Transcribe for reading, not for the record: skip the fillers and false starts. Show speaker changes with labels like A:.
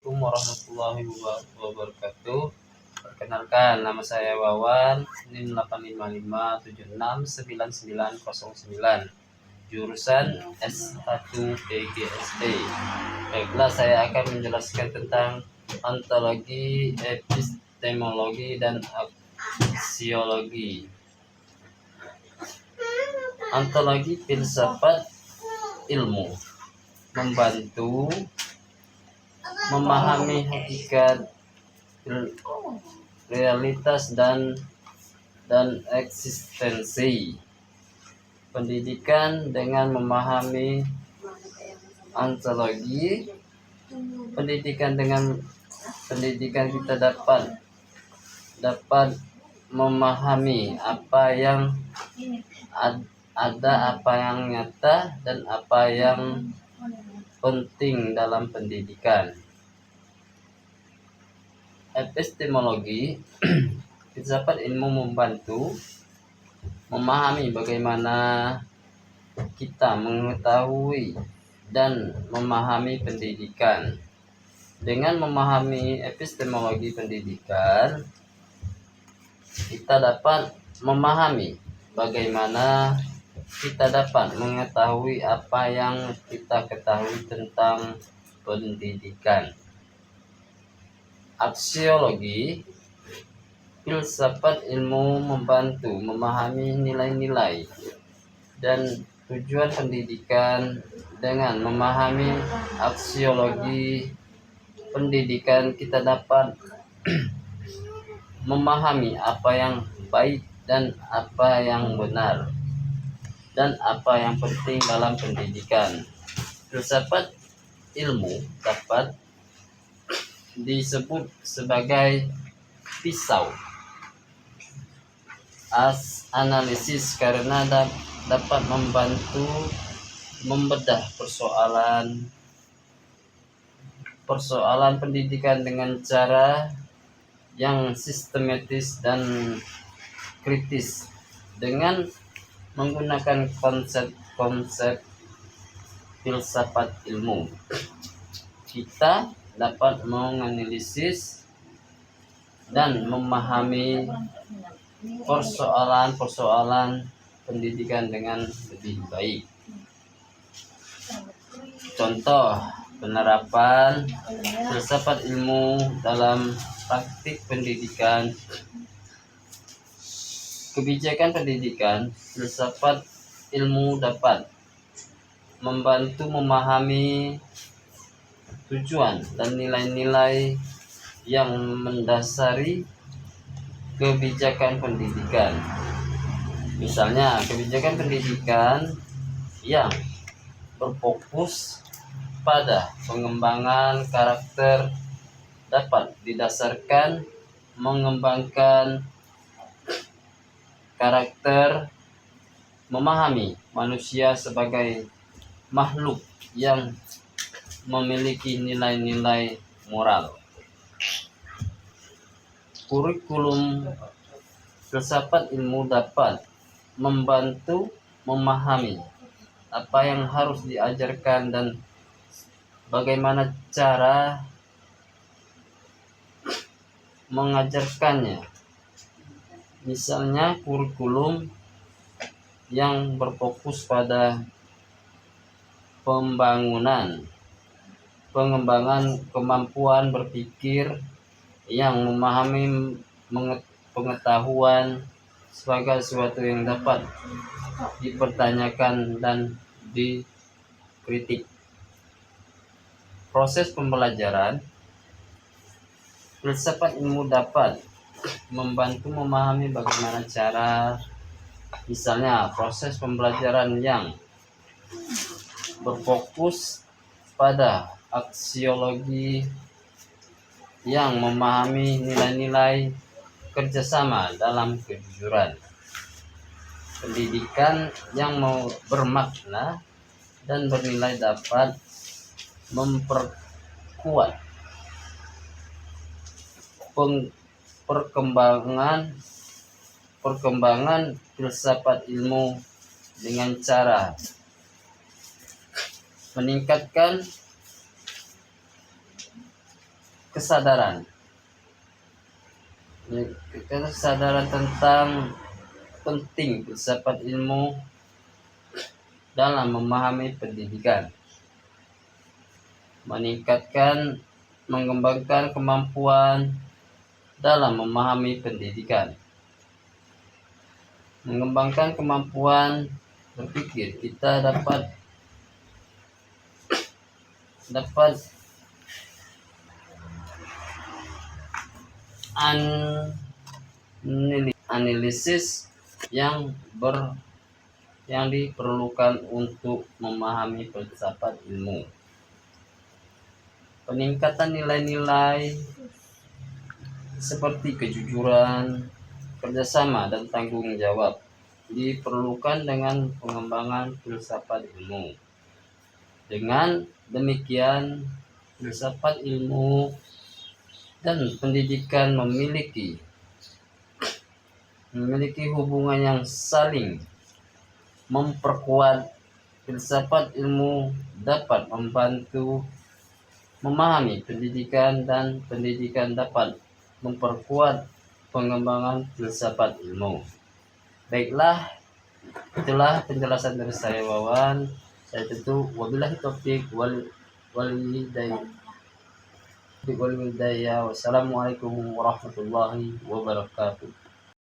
A: Assalamualaikum warahmatullahi wabarakatuh. Perkenalkan, nama saya Wawan, NIM 855769909. Jurusan S1 PGSD. Baiklah, saya akan menjelaskan tentang ontologi, epistemologi, dan aksiologi. Ontologi filsafat ilmu membantu memahami hakikat, realitas, dan eksistensi. Pendidikan dengan memahami ontologi, pendidikan kita dapat memahami apa yang ada, apa yang nyata, dan apa yang penting dalam pendidikan. Epistemologi filsafat ilmu membantu memahami bagaimana kita mengetahui dan memahami pendidikan. Dengan memahami epistemologi pendidikan, kita dapat memahami bagaimana kita dapat mengetahui apa yang kita ketahui tentang pendidikan. Aksiologi filsafat ilmu membantu memahami nilai-nilai dan tujuan pendidikan. Dengan memahami aksiologi pendidikan, kita dapat memahami apa yang baik dan apa yang benar, dan apa yang penting dalam pendidikan. Filsafat ilmu dapat disebut sebagai pisau analisis karena dapat membantu membedah persoalan pendidikan dengan cara yang sistematis dan kritis. Dengan menggunakan konsep-konsep filsafat ilmu, kita dapat menganalisis dan memahami persoalan pendidikan dengan lebih baik. Contoh penerapan filsafat ilmu dalam praktik pendidikan. Kebijakan pendidikan, filsafat ilmu dapat membantu memahami tujuan dan nilai-nilai yang mendasari kebijakan pendidikan. Misalnya, kebijakan pendidikan yang berfokus pada pengembangan karakter dapat didasarkan mengembangkan karakter, memahami manusia sebagai makhluk yang memiliki nilai-nilai moral. Kurikulum filsafat ilmu dapat membantu memahami apa yang harus diajarkan dan bagaimana cara mengajarkannya. Misalnya, kurikulum yang berfokus pada pengembangan kemampuan berpikir yang memahami pengetahuan sebagai sesuatu yang dapat dipertanyakan dan dikritik. Proses pembelajaran filsafat ilmu dapat membantu memahami bagaimana cara, misalnya, proses pembelajaran yang berfokus pada aksiologi yang memahami nilai-nilai kerjasama dalam kejujuran. Pendidikan yang bermakna dan bernilai dapat memperkuat perkembangan filsafat ilmu dengan cara meningkatkan kesadaran. Kesadaran tentang penting filsafat ilmu dalam memahami pendidikan, mengembangkan kemampuan dalam memahami pendidikan, mengembangkan kemampuan berpikir. Kita dapat analisis yang diperlukan untuk memahami filsafat ilmu. Peningkatan nilai-nilai seperti kejujuran, kerjasama, dan tanggung jawab diperlukan dengan pengembangan filsafat ilmu. Dengan demikian, filsafat ilmu dan pendidikan memiliki hubungan yang saling memperkuat. Filsafat ilmu dapat membantu memahami pendidikan, dan pendidikan dapat memperkuat pengembangan filsafat ilmu. Baiklah, itulah penjelasan dari saya, Wawan. Saya tutup. Wabillahi taufiq wal hidayah. Wassalamualaikum warahmatullahi wabarakatuh.